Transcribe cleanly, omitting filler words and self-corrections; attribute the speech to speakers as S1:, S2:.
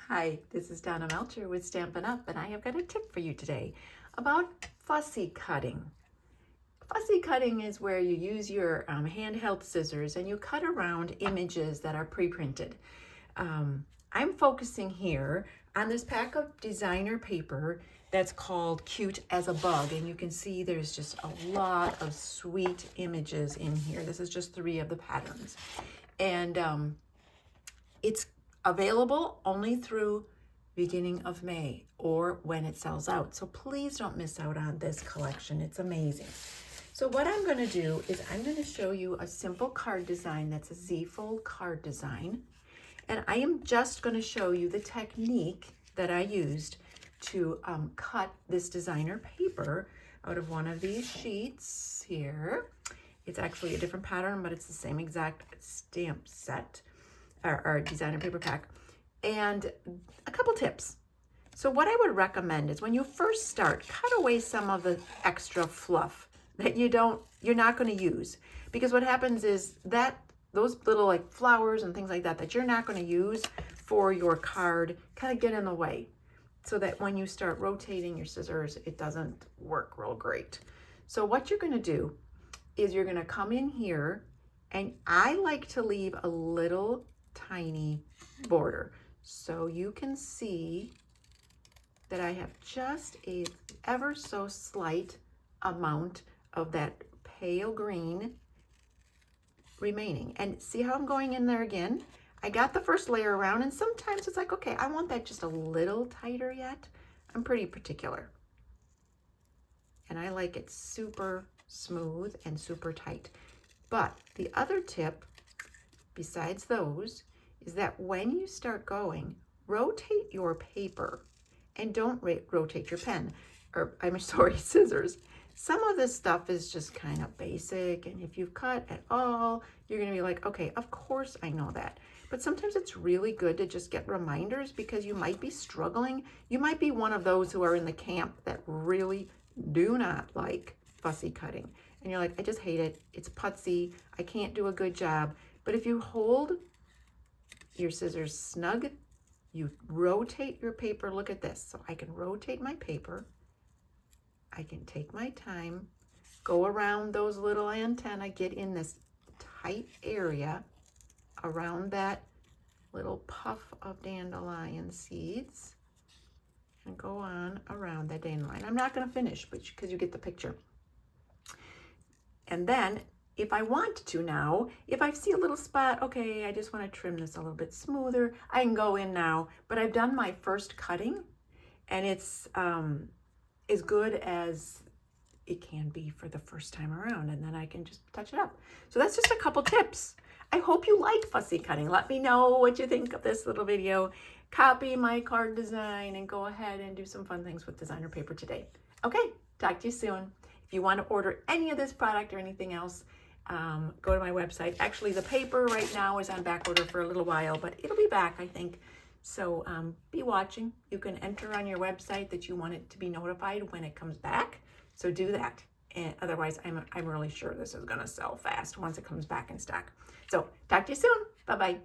S1: Hi, this is Donna Melcher with Stampin' Up, and I have got a tip for you today about fussy cutting. Fussy cutting is where you use your handheld scissors and you cut around images that are pre-printed. I'm focusing here on this pack of designer paper that's called Cute as a Bug, and you can see there's just a lot of sweet images in here. This is just 3 of the patterns, and it's available only through beginning of May or when it sells out. So please don't miss out on this collection. It's amazing. So what I'm going to do is I'm going to show you a simple card design that's a Z-fold card design. And I am just going to show you the technique that I used to cut this designer paper out of one of these sheets here. It's actually a different pattern, but it's the same exact stamp set or designer paper pack. And a couple tips. So what I would recommend is when you first start, cut away some of the extra fluff that you're not going to use, because what happens is that those little like flowers and things like that you're not going to use for your card kind of get in the way, so that when you start rotating your scissors, it doesn't work real great. So what you're going to do is you're going to come in here, and I like to leave a little tiny border. So you can see that I have just a ever so slight amount of that pale green remaining. And see how I'm going in there again? I got the first layer around, and sometimes it's like, okay, I want that just a little tighter yet. I'm pretty particular. And I like it super smooth and super tight. But the other tip, besides those, is that when you start going, rotate your paper and don't rotate your pen, or I'm sorry, scissors. Some of this stuff is just kind of basic, and if you've cut at all, you're gonna be like, okay, of course I know that. But sometimes it's really good to just get reminders, because you might be struggling. You might be one of those who are in the camp that really do not like fussy cutting. And you're like, I just hate it. It's putsy. I can't do a good job. But if you hold your scissors snug, you rotate your paper. Look at this. So I can rotate my paper. I can take my time, go around those little antennae, get in this tight area around that little puff of dandelion seeds, and go on around that dandelion. I'm not going to finish, but because you get the picture. And then if I want to now, if I see a little spot, okay, I just want to trim this a little bit smoother, I can go in now. But I've done my first cutting, and it's as good as it can be for the first time around, and then I can just touch it up. So that's just a couple tips. I hope you like fussy cutting. Let me know what you think of this little video. Copy my card design and go ahead and do some fun things with designer paper today. Okay, talk to you soon. If you want to order any of this product or anything else, go to my website. Actually, the paper right now is on back order for a little while, but it'll be back, I think. So be watching. You can enter on your website that you want it to be notified when it comes back. So do that. And otherwise, I'm really sure this is going to sell fast once it comes back in stock. So talk to you soon. Bye-bye.